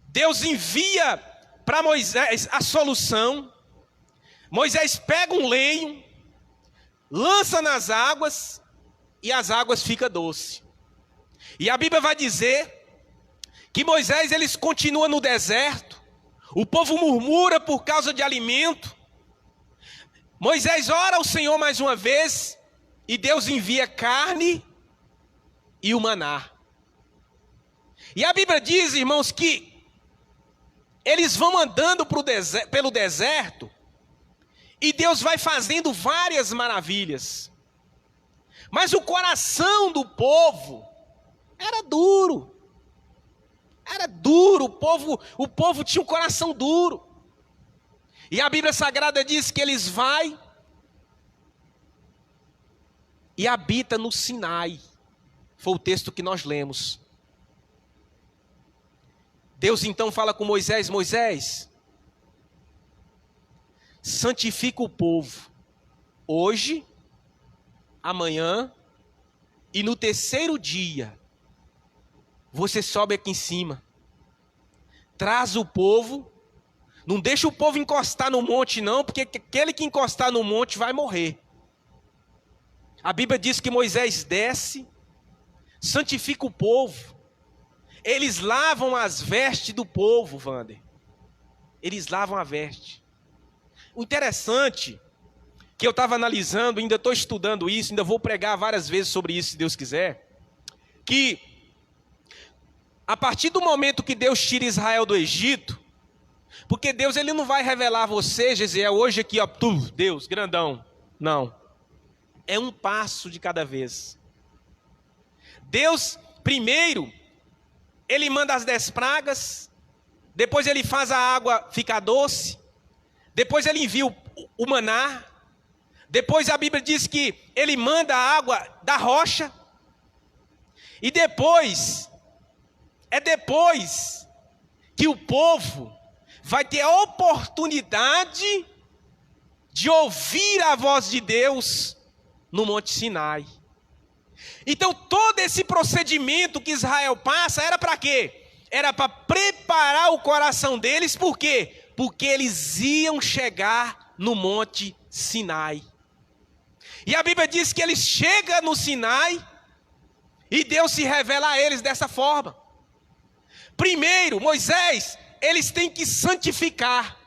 Deus envia para Moisés a solução. Moisés pega um lenho, lança nas águas e as águas ficam doces. E a Bíblia vai dizer que Moisés, eles continuam no deserto, o povo murmura por causa de alimento. Moisés ora ao Senhor mais uma vez, e Deus envia carne e o maná. E a Bíblia diz, irmãos, que eles vão andando pelo deserto, e Deus vai fazendo várias maravilhas. Mas o coração do povo era duro. Era duro, o povo tinha um coração duro. E a Bíblia Sagrada diz que eles vão e habitam no Sinai. Foi o texto que nós lemos. Deus então fala com Moisés, Moisés, santifica o povo, hoje, amanhã e no terceiro dia, você sobe aqui em cima, traz o povo, não deixa o povo encostar no monte não, porque aquele que encostar no monte vai morrer. A Bíblia diz que Moisés desce, santifica o povo, eles lavam as vestes do povo, Wander, eles lavam a veste. O interessante, que eu estava analisando, ainda estou estudando isso, ainda vou pregar várias vezes sobre isso, se Deus quiser, que a partir do momento que Deus tira Israel do Egito, porque Deus ele não vai revelar a você, Gesiel, hoje aqui, ó, Deus, grandão, não, é um passo de cada vez. Deus, primeiro, ele manda as 10 pragas, depois ele faz a água ficar doce, depois ele envia o maná, depois a Bíblia diz que ele manda a água da rocha, e depois que o povo vai ter a oportunidade de ouvir a voz de Deus no Monte Sinai. Então todo esse procedimento que Israel passa era para quê? Era para preparar o coração deles, por quê? Porque eles iam chegar no Monte Sinai. E a Bíblia diz que eles chegam no Sinai e Deus se revela a eles dessa forma. Primeiro, Moisés, eles têm que santificar.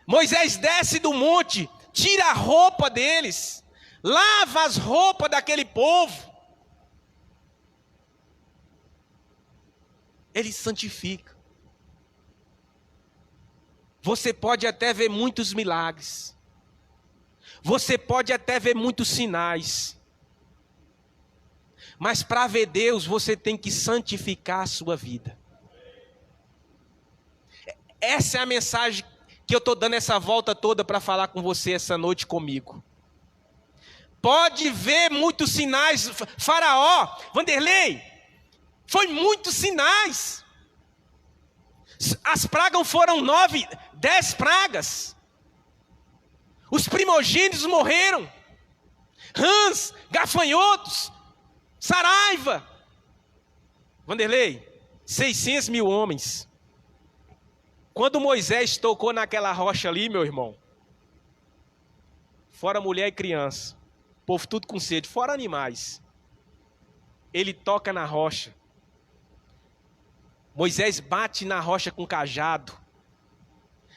Moisés desce do monte, tira a roupa deles, lava as roupas daquele povo. Ele santifica. Você pode até ver muitos milagres. Você pode até ver muitos sinais. Mas para ver Deus, você tem que santificar a sua vida. Essa é a mensagem que eu estou dando essa volta toda para falar com você essa noite comigo. Pode ver muitos sinais. Faraó, Vanderlei, foi muitos sinais. As pragas foram 9, 10 pragas. Os primogênitos morreram. Rãs, gafanhotos, saraiva. Vanderlei, 600 mil homens. Quando Moisés tocou naquela rocha ali, meu irmão, fora mulher e criança, povo tudo com sede, fora animais, ele toca na rocha. Moisés bate na rocha com cajado.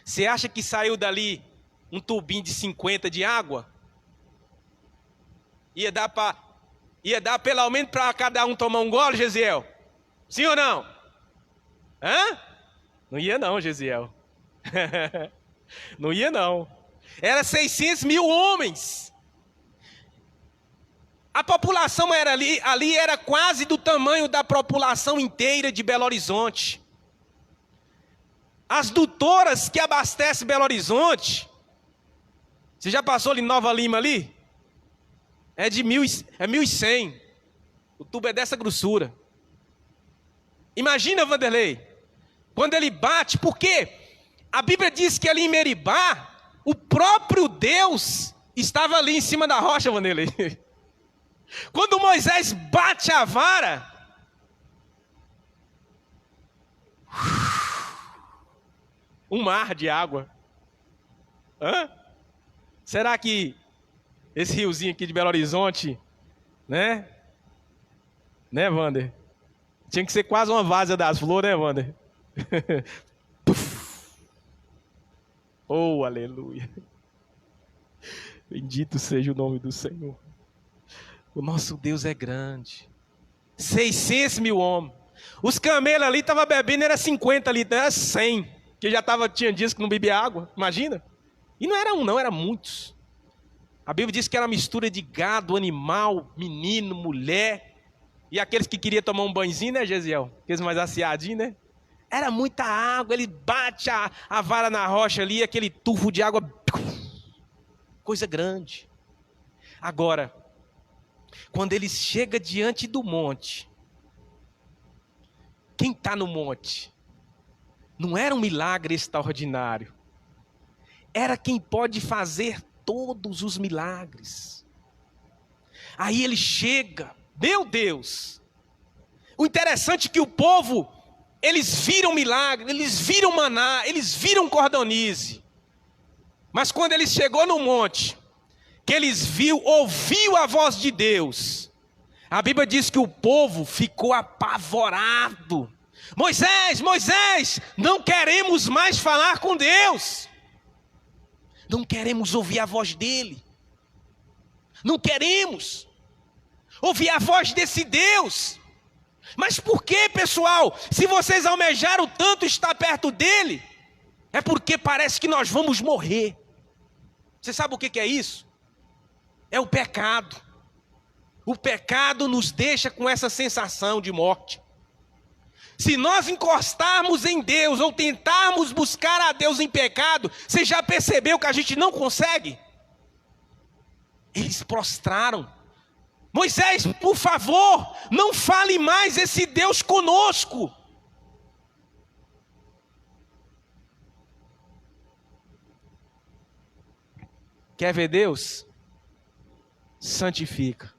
Você acha que saiu dali um tubinho de 50 de água? Ia dar pelo menos para cada um tomar um gole, Gesiel? Sim ou não? Hã? Não ia não, Gesiel. Não ia não. Era 600 mil homens. A população era ali era quase do tamanho da população inteira de Belo Horizonte. As dutoras que abastecem Belo Horizonte, você já passou ali em Nova Lima ali? É 1.100. O tubo é dessa grossura. Imagina, Vanderlei, quando ele bate, porque a Bíblia diz que ali em Meribá, o próprio Deus estava ali em cima da rocha, Vanderlei. Quando Moisés bate a vara, um mar de água. Hã? Será que esse riozinho aqui de Belo Horizonte, né, Wander? Tinha que ser quase uma várzea das flores, né, Wander? Oh, aleluia. Bendito seja o nome do Senhor. O nosso Deus é grande. 600 mil homens. Os camelos ali estavam bebendo, era 50 litros, era 100. Que já tinha dias que não bebia água, imagina. E não era um não, era muitos. A Bíblia diz que era uma mistura de gado, animal, menino, mulher. E aqueles que queriam tomar um banhozinho, né, Gesiel? Aqueles mais aciadinhos, né? Era muita água, ele bate a vara na rocha ali, aquele tufo de água. Coisa grande. Agora, quando ele chega diante do monte, quem está no monte? Não era um milagre extraordinário. Era quem pode fazer todos os milagres. Aí ele chega, meu Deus. O interessante é que o povo, eles viram milagre, eles viram maná, eles viram cordonize. Mas quando ele chegou no monte, que eles ouviu a voz de Deus, a Bíblia diz que o povo ficou apavorado. Moisés, Moisés, não queremos mais falar com Deus. Não queremos ouvir a voz dele. Não queremos ouvir a voz desse Deus. Mas por que, pessoal? Se vocês almejaram tanto estar perto dele, é porque parece que nós vamos morrer. Você sabe o que é isso? É o pecado. O pecado nos deixa com essa sensação de morte. Se nós encostarmos em Deus ou tentarmos buscar a Deus em pecado, você já percebeu que a gente não consegue? Eles prostraram. Moisés, por favor, não fale mais esse Deus conosco. Quer ver Deus? Santifica.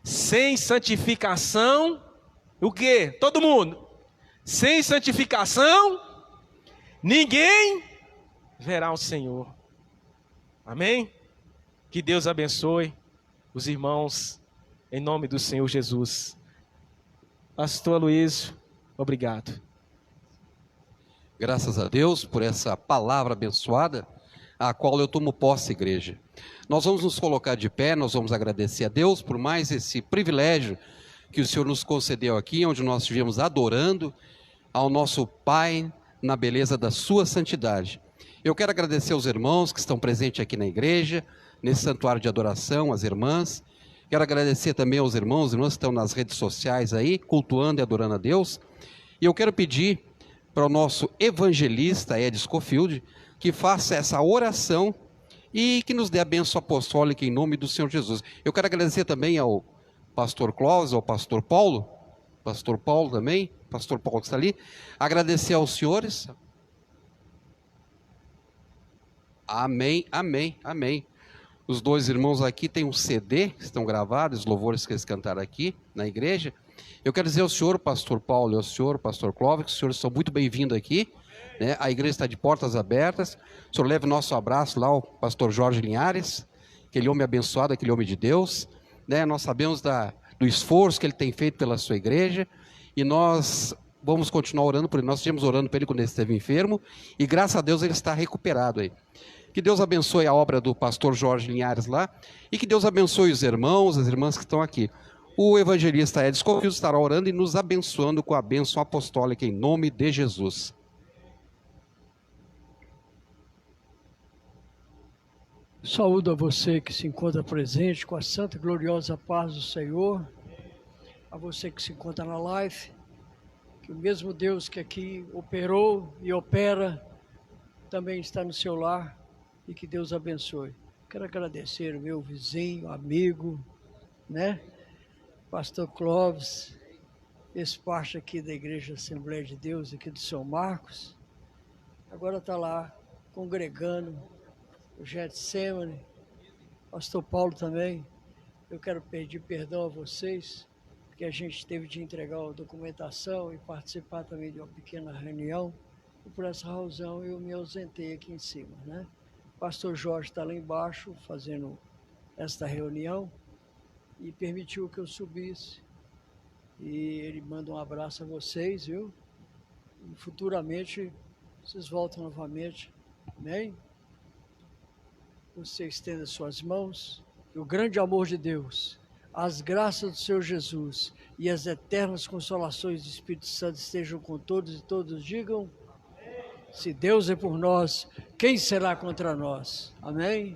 Sem santificação, o quê? Todo mundo. Sem santificação, ninguém verá o Senhor. Amém? Que Deus abençoe os irmãos, em nome do Senhor Jesus. Pastor Aloysio, Obrigado. Graças a Deus por essa palavra abençoada, a qual eu tomo posse, igreja. Nós vamos nos colocar de pé, nós vamos agradecer a Deus por mais esse privilégio que o Senhor nos concedeu aqui, onde nós estivemos adorando ao nosso Pai na beleza da sua santidade. Eu quero agradecer aos irmãos que estão presentes aqui na igreja, nesse santuário de adoração, as irmãs. Quero agradecer também aos irmãos e irmãs que estão nas redes sociais aí, cultuando e adorando a Deus. E eu quero pedir para o nosso evangelista, Ed Scofield, que faça essa oração e que nos dê a bênção apostólica em nome do Senhor Jesus. Eu quero agradecer também ao pastor Clóvis, ao pastor Paulo também, pastor Paulo que está ali. Agradecer aos senhores. Amém, amém, amém. Os dois irmãos aqui têm um CD, que estão gravados, os louvores que eles cantaram aqui na igreja. Eu quero dizer ao senhor, pastor Paulo, e ao senhor, pastor Clóvis, que os senhores são muito bem-vindos aqui, né? A igreja está de portas abertas. O senhor leve o nosso abraço lá ao pastor Jorge Linhares, aquele homem abençoado, aquele homem de Deus, né? Nós sabemos do esforço que ele tem feito pela sua igreja, e nós vamos continuar orando por ele. Nós estivemos orando por ele quando ele esteve enfermo, e graças a Deus ele está recuperado aí. Que Deus abençoe a obra do pastor Jorge Linhares lá, e que Deus abençoe os irmãos, as irmãs que estão aqui. O evangelista Ed Scofield estará orando e nos abençoando com a bênção apostólica em nome de Jesus. Saúdo a você que se encontra presente com a santa e gloriosa paz do Senhor. A você que se encontra na live, que o mesmo Deus que aqui operou e opera também está no seu lar, e que Deus abençoe. Quero agradecer o meu vizinho, amigo, né? Pastor Clóvis, fez parte aqui da Igreja Assembleia de Deus, aqui do São Marcos. Agora está lá congregando o Getsemane, pastor Paulo também. Eu quero pedir perdão a vocês, porque a gente teve de entregar a documentação e participar também de uma pequena reunião, e por essa razão eu me ausentei aqui em cima, né? O pastor Jorge está lá embaixo fazendo esta reunião e permitiu que eu subisse. E ele manda um abraço a vocês, viu? E futuramente vocês voltam novamente, amém? Você estenda suas mãos, e o grande amor de Deus, as graças do Senhor Jesus e as eternas consolações do Espírito Santo estejam com todos e todos digam: se Deus é por nós, quem será contra nós? Amém?